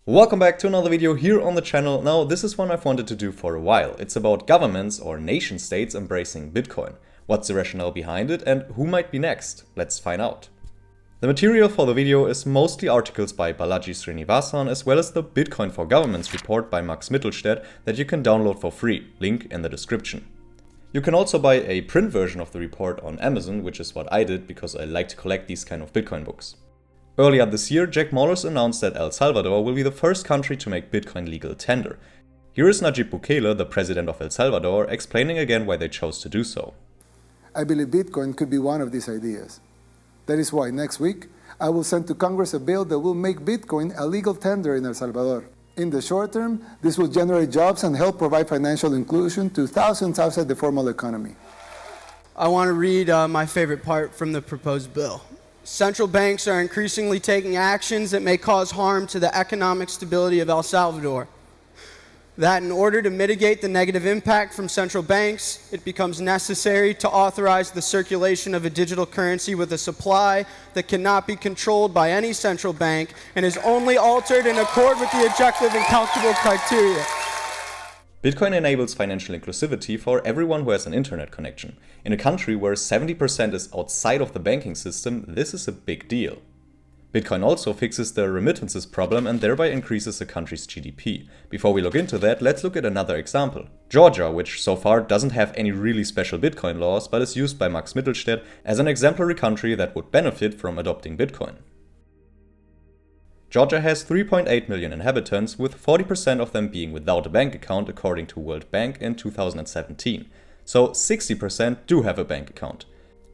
Welcome back to another video here on the channel. Now, this is one I've wanted to do for a while. It's about governments or nation states embracing Bitcoin. What's the rationale behind it and who might be next? Let's find out. The material for the video is mostly articles by Balaji Srinivasan as well as the Bitcoin for Governments report by Max Mittelstädt that you can download for free, link in the description. You can also buy a print version of the report on Amazon, which is what I did because I like to collect these kind of Bitcoin books. Earlier this year, Jack Mallers announced that El Salvador will be the first country to make Bitcoin legal tender. Here is Nayib Bukele, the president of El Salvador, explaining again why they chose to do so. I believe Bitcoin could be one of these ideas. That is why next week, I will send to Congress a bill that will make Bitcoin a legal tender in El Salvador. In the short term, this will generate jobs and help provide financial inclusion to thousands outside the formal economy. I want to read my favorite part from the proposed bill. Central banks are increasingly taking actions that may cause harm to the economic stability of El Salvador. That in order to mitigate the negative impact from central banks, it becomes necessary to authorize the circulation of a digital currency with a supply that cannot be controlled by any central bank and is only altered in accord with the objective and calculable criteria. Bitcoin enables financial inclusivity for everyone who has an internet connection. In a country where 70% is outside of the banking system, this is a big deal. Bitcoin also fixes the remittances problem and thereby increases the country's GDP. Before we look into that, let's look at another example. Georgia, which so far doesn't have any really special Bitcoin laws, but is used by Max Mittelstädt as an exemplary country that would benefit from adopting Bitcoin. Georgia has 3.8 million inhabitants, with 40% of them being without a bank account according to World Bank in 2017. So 60% do have a bank account.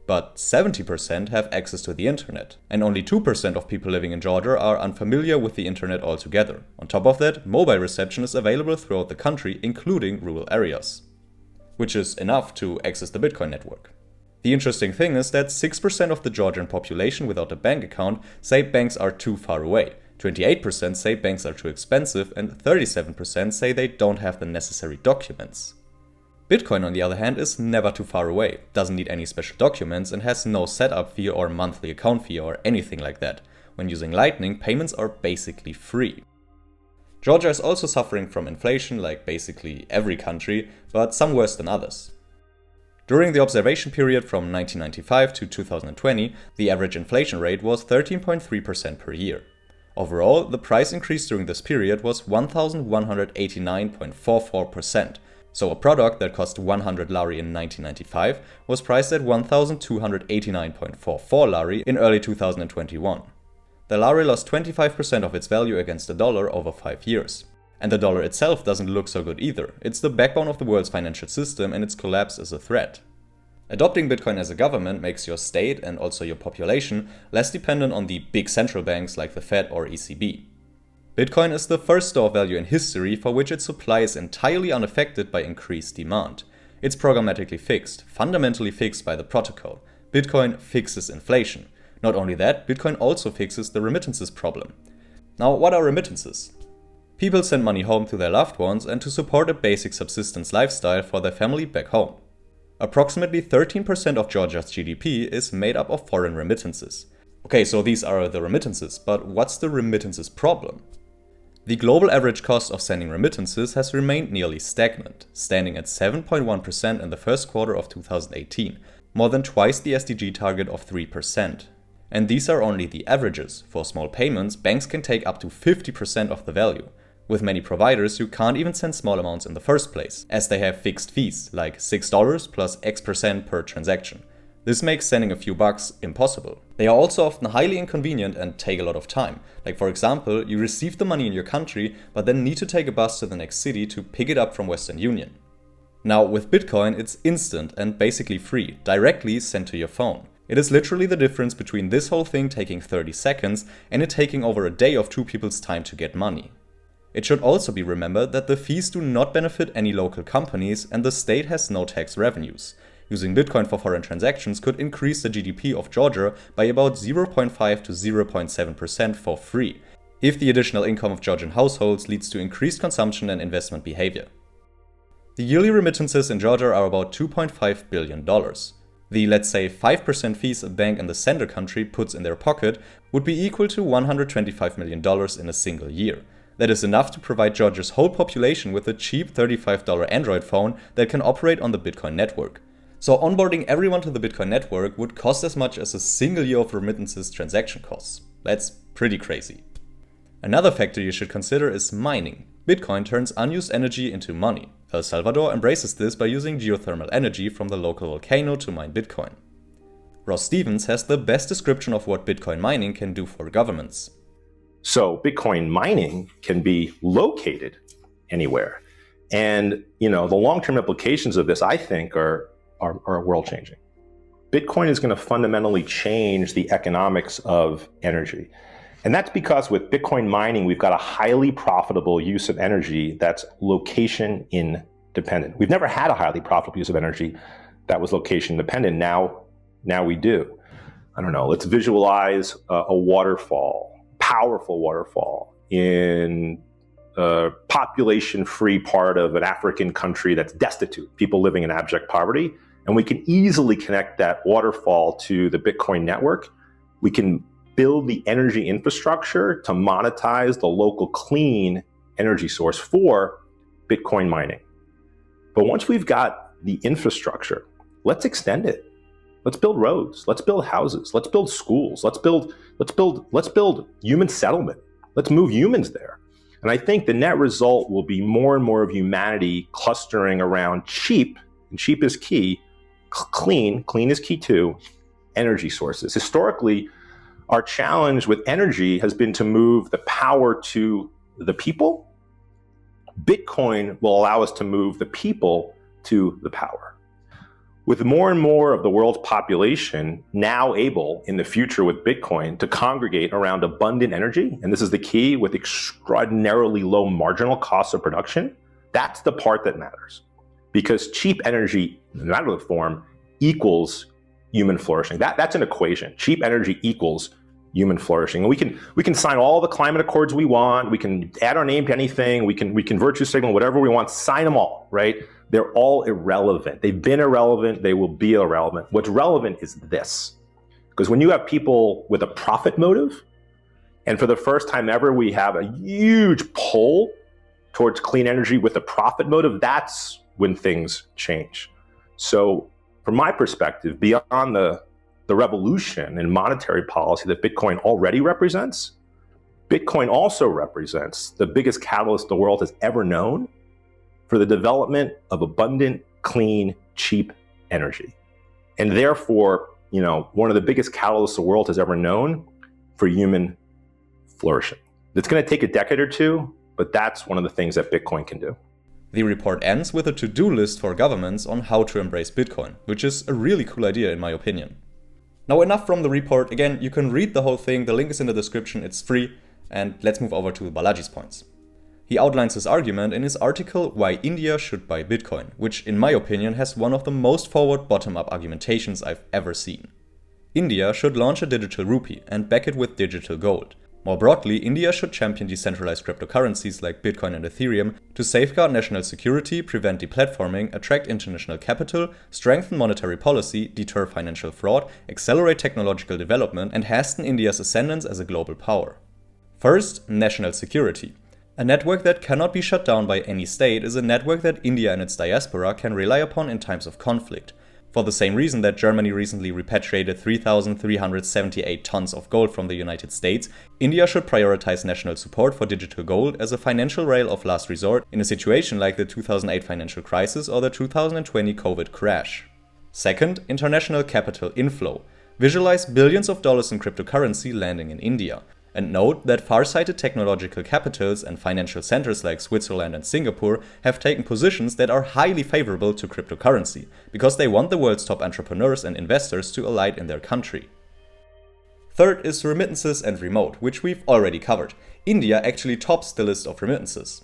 But 70% have access to the internet, and only 2% of people living in Georgia are unfamiliar with the internet altogether. On top of that, mobile reception is available throughout the country, including rural areas, which is enough to access the Bitcoin network. The interesting thing is that 6% of the Georgian population without a bank account say banks are too far away. 28% say banks are too expensive, and 37% say they don't have the necessary documents. Bitcoin, on the other hand, is never too far away, doesn't need any special documents, and has no setup fee or monthly account fee or anything like that. When using Lightning, payments are basically free. Georgia is also suffering from inflation, like basically every country, but some worse than others. During the observation period from 1995 to 2020, the average inflation rate was 13.3% per year. Overall, the price increase during this period was 1,189.44%. So a product that cost 100 lari in 1995 was priced at 1,289.44 lari in early 2021. The lari lost 25% of its value against the dollar over 5 years. And the dollar itself doesn't look so good either. It's the backbone of the world's financial system and its collapse is a threat. Adopting Bitcoin as a government makes your state and also your population less dependent on the big central banks like the Fed or ECB. Bitcoin is the first store of value in history for which its supply is entirely unaffected by increased demand. It's programmatically fixed, fundamentally fixed by the protocol. Bitcoin fixes inflation. Not only that, Bitcoin also fixes the remittances problem. Now, what are remittances? People send money home to their loved ones and to support a basic subsistence lifestyle for their family back home. Approximately 13% of Georgia's GDP is made up of foreign remittances. Okay, so these are the remittances, but what's the remittances problem? The global average cost of sending remittances has remained nearly stagnant, standing at 7.1% in the first quarter of 2018, more than twice the SDG target of 3%. And these are only the averages. For small payments, banks can take up to 50% of the value. With many providers, you can't even send small amounts in the first place, as they have fixed fees, like $6 plus X% per transaction. This makes sending a few bucks impossible. They are also often highly inconvenient and take a lot of time. Like for example, you receive the money in your country, but then need to take a bus to the next city to pick it up from Western Union. Now with Bitcoin, it's instant and basically free, directly sent to your phone. It is literally the difference between this whole thing taking 30 seconds and it taking over a day of two people's time to get money. It should also be remembered that the fees do not benefit any local companies and the state has no tax revenues. Using Bitcoin for foreign transactions could increase the GDP of Georgia by about 0.5 to 0.7% for free, if the additional income of Georgian households leads to increased consumption and investment behavior. The yearly remittances in Georgia are about $2.5 billion. The, let's say, 5% fees a bank in the sender country puts in their pocket would be equal to $125 million in a single year. That is enough to provide Georgia's whole population with a cheap $35 Android phone that can operate on the Bitcoin network. So onboarding everyone to the Bitcoin network would cost as much as a single year of remittances transaction costs. That's pretty crazy. Another factor you should consider is mining. Bitcoin turns unused energy into money. El Salvador embraces this by using geothermal energy from the local volcano to mine Bitcoin. Ross Stevens has the best description of what Bitcoin mining can do for governments. So Bitcoin mining can be located anywhere. And, the long-term implications of this, I think, are world-changing. Bitcoin is going to fundamentally change the economics of energy. And that's because with Bitcoin mining, we've got a highly profitable use of energy that's location independent. We've never had a highly profitable use of energy that was location independent. Now we do. I don't know, let's visualize a waterfall. Powerful waterfall in a population-free part of an African country that's destitute, people living in abject poverty. And we can easily connect that waterfall to the Bitcoin network. We can build the energy infrastructure to monetize the local clean energy source for Bitcoin mining. But once we've got the infrastructure, let's extend it. Let's build roads. Let's build houses. Let's build schools. Let's build human settlement. Let's move humans there. And I think the net result will be more and more of humanity clustering around cheap, and cheap is key, clean is key too, energy sources. Historically, our challenge with energy has been to move the power to the people. Bitcoin will allow us to move the people to the power. With more and more of the world's population now able in the future with Bitcoin to congregate around abundant energy, and this is the key, with extraordinarily low marginal costs of production, that's the part that matters. Because cheap energy, no matter the form, equals human flourishing. That's an equation. Cheap energy equals human flourishing. And we can sign all the climate accords we want. We can add our name to anything. We can virtue signal whatever we want. Sign them all, right? They're all irrelevant. They've been irrelevant. They will be irrelevant. What's relevant is this. Because when you have people with a profit motive, and for the first time ever, we have a huge pull towards clean energy with a profit motive, that's when things change. So from my perspective, beyond the revolution in monetary policy that Bitcoin already represents, Bitcoin also represents the biggest catalyst the world has ever known for the development of abundant, clean, cheap energy. And therefore, one of the biggest catalysts the world has ever known for human flourishing. It's going to take a decade or two, but that's one of the things that Bitcoin can do. The report ends with a to-do list for governments on how to embrace Bitcoin, which is a really cool idea in my opinion. Now enough from the report. Again, you can read the whole thing, the link is in the description, it's free, and let's move over to Balaji's points. He outlines his argument in his article Why India Should Buy Bitcoin, which in my opinion has one of the most forward bottom-up argumentations I've ever seen. India should launch a digital rupee and back it with digital gold. More broadly, India should champion decentralized cryptocurrencies like Bitcoin and Ethereum to safeguard national security, prevent deplatforming, attract international capital, strengthen monetary policy, deter financial fraud, accelerate technological development, and hasten India's ascendance as a global power. First, national security. A network that cannot be shut down by any state is a network that India and its diaspora can rely upon in times of conflict. For the same reason that Germany recently repatriated 3,378 tons of gold from the United States, India should prioritize national support for digital gold as a financial rail of last resort in a situation like the 2008 financial crisis or the 2020 COVID crash. Second, international capital inflow. Visualize billions of dollars in cryptocurrency landing in India. And note that far-sighted technological capitals and financial centers like Switzerland and Singapore have taken positions that are highly favorable to cryptocurrency, because they want the world's top entrepreneurs and investors to alight in their country. Third is remittances and remote, which we've already covered. India actually tops the list of remittances.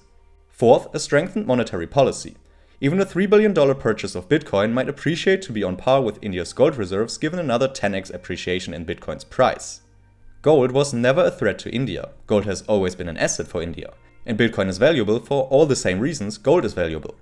Fourth, a strengthened monetary policy. Even a $3 billion purchase of Bitcoin might appreciate to be on par with India's gold reserves given another 10x appreciation in Bitcoin's price. Gold was never a threat to India. Gold has always been an asset for India. And Bitcoin is valuable for all the same reasons gold is valuable.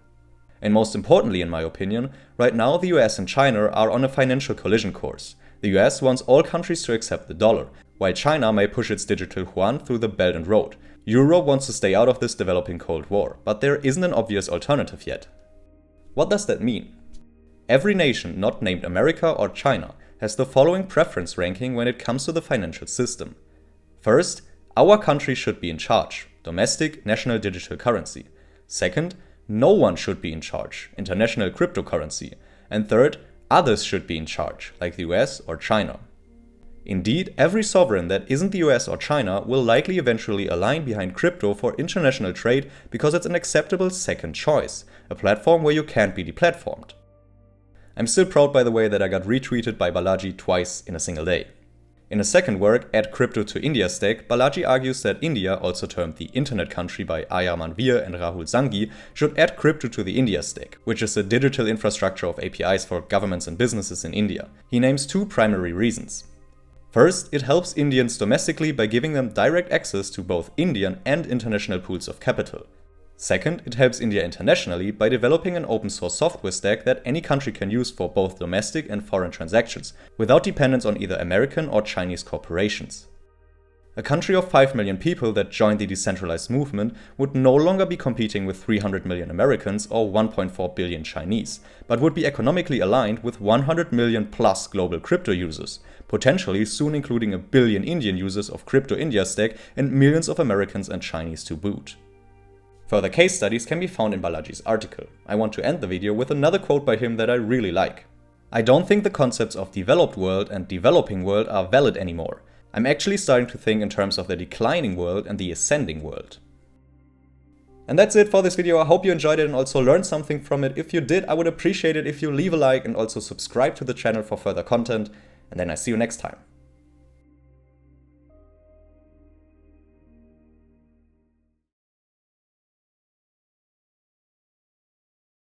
And most importantly, in my opinion, right now the US and China are on a financial collision course. The US wants all countries to accept the dollar, while China may push its digital yuan through the Belt and Road. Europe wants to stay out of this developing Cold War, but there isn't an obvious alternative yet. What does that mean? Every nation not named America or China has the following preference ranking when it comes to the financial system. First, our country should be in charge, domestic national digital currency. Second, no one should be in charge, international cryptocurrency. And third, others should be in charge, like the US or China. Indeed, every sovereign that isn't the US or China will likely eventually align behind crypto for international trade because it's an acceptable second choice, a platform where you can't be deplatformed. I'm still proud, by the way, that I got retweeted by Balaji twice in a single day. In a second work, Add Crypto to India Stack, Balaji argues that India, also termed the Internet Country by Aya Manvir and Rahul Zangi, should add crypto to the India Stack, which is a digital infrastructure of APIs for governments and businesses in India. He names two primary reasons. First, it helps Indians domestically by giving them direct access to both Indian and international pools of capital. Second, it helps India internationally by developing an open source software stack that any country can use for both domestic and foreign transactions, without dependence on either American or Chinese corporations. A country of 5 million people that joined the decentralized movement would no longer be competing with 300 million Americans or 1.4 billion Chinese, but would be economically aligned with 100 million plus global crypto users, potentially soon including a billion Indian users of Crypto India Stack and millions of Americans and Chinese to boot. Further case studies can be found in Balaji's article. I want to end the video with another quote by him that I really like. I don't think the concepts of developed world and developing world are valid anymore. I'm actually starting to think in terms of the declining world and the ascending world. And that's it for this video. I hope you enjoyed it and also learned something from it. If you did, I would appreciate it if you leave a like and also subscribe to the channel for further content. And then I see you next time.